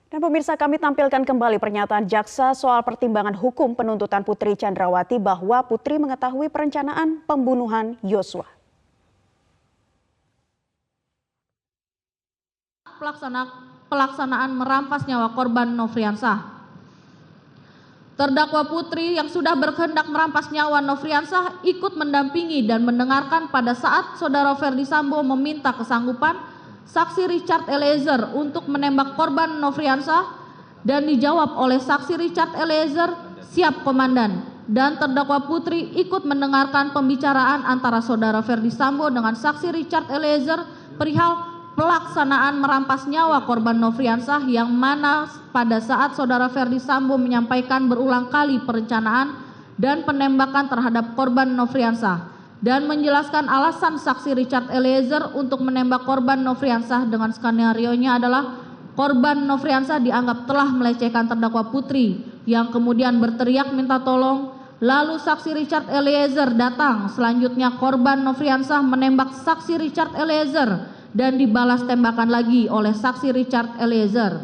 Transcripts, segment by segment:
Dan pemirsa, kami tampilkan kembali pernyataan jaksa soal pertimbangan hukum penuntutan Putri Chandrawati bahwa Putri mengetahui perencanaan pembunuhan Yosua. Pelaksanaan merampas nyawa korban Nofriansah. Terdakwa Putri yang sudah berkehendak merampas nyawa Nofriansah ikut mendampingi dan mendengarkan pada saat saudara Ferdi Sambo meminta kesanggupan saksi Richard Eliezer untuk menembak korban Nofriansah dan dijawab oleh saksi Richard Eliezer, "Siap komandan." Dan terdakwa Putri ikut mendengarkan pembicaraan antara saudara Ferdi Sambo dengan saksi Richard Eliezer perihal pelaksanaan merampas nyawa korban Nofriansah yang mana pada saat saudara Ferdi Sambo menyampaikan berulang kali perencanaan dan penembakan terhadap korban Nofriansah dan menjelaskan alasan saksi Richard Eliezer untuk menembak korban Nofriansah dengan skenario-nya adalah korban Nofriansah dianggap telah melecehkan terdakwa Putri yang kemudian berteriak minta tolong. Lalu saksi Richard Eliezer datang. Selanjutnya korban Nofriansah menembak saksi Richard Eliezer dan dibalas tembakan lagi oleh saksi Richard Eliezer.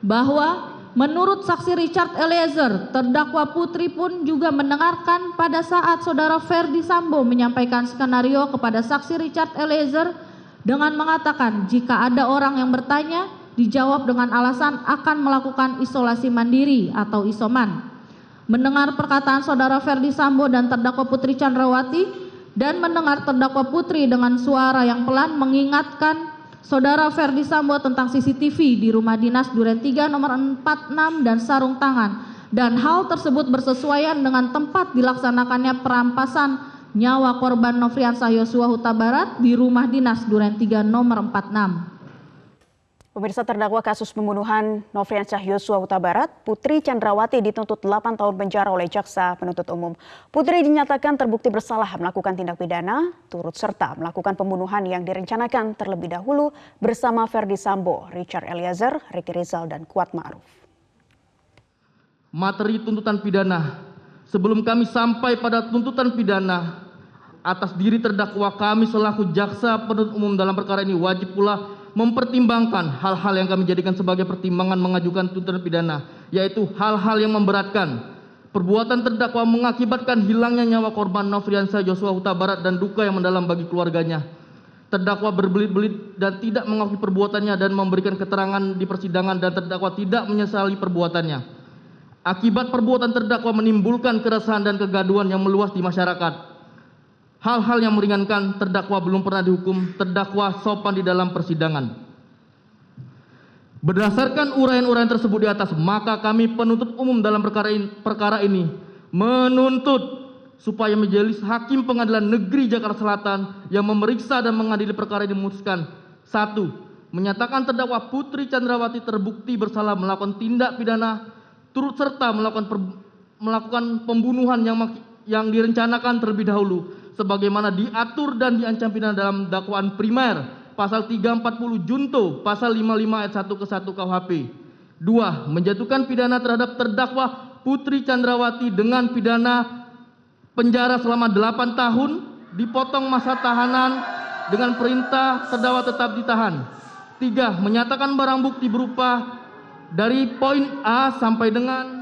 Bahwa menurut saksi Richard Eliezer, terdakwa Putri pun juga mendengarkan pada saat saudara Ferdi Sambo menyampaikan skenario kepada saksi Richard Eliezer dengan mengatakan jika ada orang yang bertanya, dijawab dengan alasan akan melakukan isolasi mandiri atau isoman. Mendengar perkataan saudara Ferdi Sambo dan terdakwa Putri Chandrawati dan mendengar terdakwa Putri dengan suara yang pelan mengingatkan saudara Ferdi Sambo tentang CCTV di rumah dinas Duren 3 nomor 46 dan sarung tangan, dan hal tersebut bersesuaian dengan tempat dilaksanakannya perampasan nyawa korban Nofriansah Yosua Huta Barat di rumah dinas Duren 3 nomor 46. Pemirsa, terdakwa kasus pembunuhan Nofriansah Yosua Huta Barat, Putri Chandrawati dituntut 8 tahun penjara oleh jaksa penuntut umum. Putri dinyatakan terbukti bersalah melakukan tindak pidana, turut serta melakukan pembunuhan yang direncanakan terlebih dahulu bersama Ferdi Sambo, Richard Eliezer, Ricky Rizal, dan Kuat Ma'ruf. Materi tuntutan pidana. Sebelum kami sampai pada tuntutan pidana, atas diri terdakwa kami selaku jaksa penuntut umum dalam perkara ini wajib pula mempertimbangkan hal-hal yang kami jadikan sebagai pertimbangan mengajukan tuntutan pidana, yaitu hal-hal yang memberatkan. Perbuatan terdakwa mengakibatkan hilangnya nyawa korban Nofriansah Yosua Huta Barat dan duka yang mendalam bagi keluarganya. Terdakwa berbelit-belit dan tidak mengakui perbuatannya dan memberikan keterangan di persidangan, dan terdakwa tidak menyesali perbuatannya. Akibat perbuatan terdakwa menimbulkan keresahan dan kegaduhan yang meluas di masyarakat. Hal-hal yang meringankan, terdakwa belum pernah dihukum, terdakwa sopan di dalam persidangan. Berdasarkan uraian-uraian tersebut di atas, maka kami penuntut umum dalam perkara ini menuntut supaya majelis hakim pengadilan negeri Jakarta Selatan yang memeriksa dan mengadili perkara ini memutuskan: 1. Menyatakan terdakwa Putri Chandrawati terbukti bersalah melakukan tindak pidana, turut serta melakukan pembunuhan yang direncanakan terlebih dahulu sebagaimana diatur dan diancam pidana dalam dakwaan primer pasal 340 junto pasal 55 ayat 1 ke 1 KUHP. 2. Menjatuhkan pidana terhadap terdakwa Putri Chandrawati dengan pidana penjara selama 8 tahun, dipotong masa tahanan dengan perintah terdakwa tetap ditahan. 3. Menyatakan barang bukti berupa dari poin A sampai dengan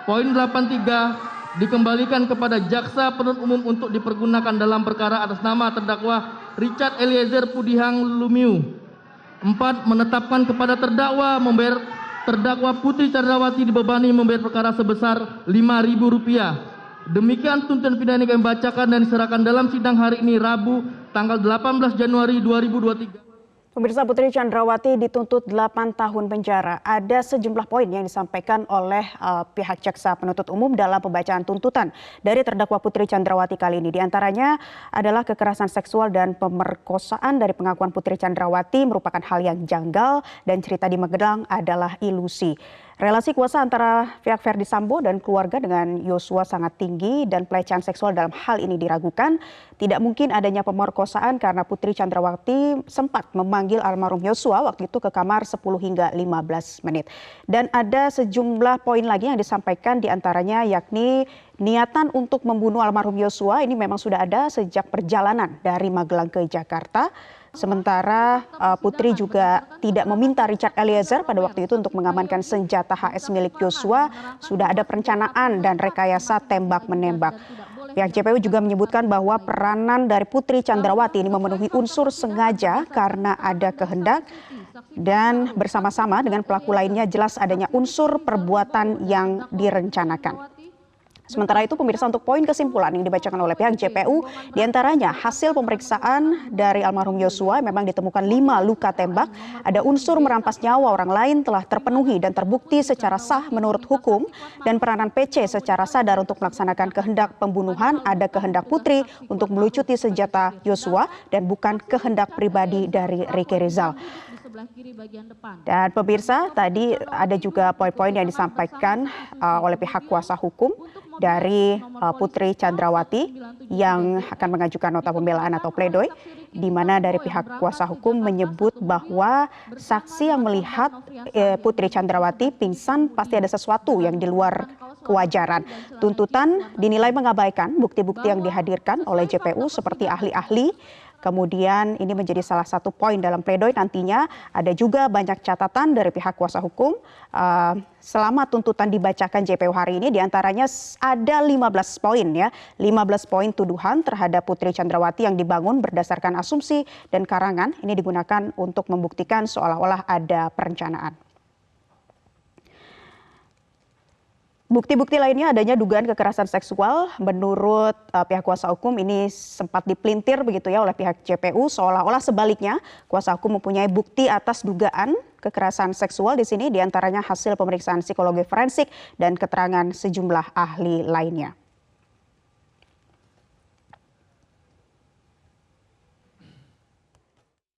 poin 83 dikembalikan kepada jaksa penuntut umum untuk dipergunakan dalam perkara atas nama terdakwa Richard Eliezer Pudihang Lumiu. 4. Menetapkan kepada terdakwa Putri Chandrawati dibebani membayar perkara sebesar Rp5.000. Demikian tuntutan pidana yang kami bacakan dan diserahkan dalam sidang hari ini, Rabu tanggal 18 Januari 2023. Pemirsa, Putri Chandrawati dituntut 8 tahun penjara. Ada sejumlah poin yang disampaikan oleh pihak jaksa penuntut umum dalam pembacaan tuntutan dari terdakwa Putri Chandrawati kali ini. Di antaranya adalah kekerasan seksual dan pemerkosaan. Dari pengakuan Putri Chandrawati merupakan hal yang janggal dan cerita di Magelang adalah ilusi. Relasi kuasa antara pihak Verdi Sambo dan keluarga dengan Yosua sangat tinggi dan pelecehan seksual dalam hal ini diragukan. Tidak mungkin adanya pemerkosaan karena Putri Chandrawati sempat memanggil almarhum Yosua waktu itu ke kamar 10 hingga 15 menit. Dan ada sejumlah poin lagi yang disampaikan diantaranya yakni niatan untuk membunuh almarhum Yosua ini memang sudah ada sejak perjalanan dari Magelang ke Jakarta. Sementara Putri juga tidak meminta Richard Eliezer pada waktu itu untuk mengamankan senjata HS milik Yosua. Sudah ada perencanaan dan rekayasa tembak-menembak. Pihak JPU juga menyebutkan bahwa peranan dari Putri Chandrawati ini memenuhi unsur sengaja karena ada kehendak dan bersama-sama dengan pelaku lainnya jelas adanya unsur perbuatan yang direncanakan. Sementara itu pemirsa, untuk poin kesimpulan yang dibacakan oleh pihak JPU diantaranya hasil pemeriksaan dari almarhum Yosua memang ditemukan 5 luka tembak, ada unsur merampas nyawa orang lain telah terpenuhi dan terbukti secara sah menurut hukum, dan peranan PC secara sadar untuk melaksanakan kehendak pembunuhan, ada kehendak Putri untuk melucuti senjata Yosua dan bukan kehendak pribadi dari Ricky Rizal. Dan pemirsa, tadi ada juga poin-poin yang disampaikan oleh pihak kuasa hukum dari Putri Chandrawati yang akan mengajukan nota pembelaan atau pledoi, di mana dari pihak kuasa hukum menyebut bahwa saksi yang melihat Putri Chandrawati pingsan pasti ada sesuatu yang di luar kewajaran. Tuntutan dinilai mengabaikan bukti-bukti yang dihadirkan oleh JPU seperti ahli-ahli. Kemudian ini menjadi salah satu poin dalam pledoi. Nantinya ada juga banyak catatan dari pihak kuasa hukum selama tuntutan dibacakan JPU hari ini, diantaranya ada 15 poin ya, 15 poin tuduhan terhadap Putri Chandrawati yang dibangun berdasarkan asumsi dan karangan. Ini digunakan untuk membuktikan seolah-olah ada perencanaan. Bukti-bukti lainnya adanya dugaan kekerasan seksual. Menurut pihak kuasa hukum ini sempat dipelintir begitu ya oleh pihak JPU, seolah-olah sebaliknya kuasa hukum mempunyai bukti atas dugaan kekerasan seksual di sini, diantaranya hasil pemeriksaan psikologi forensik dan keterangan sejumlah ahli lainnya.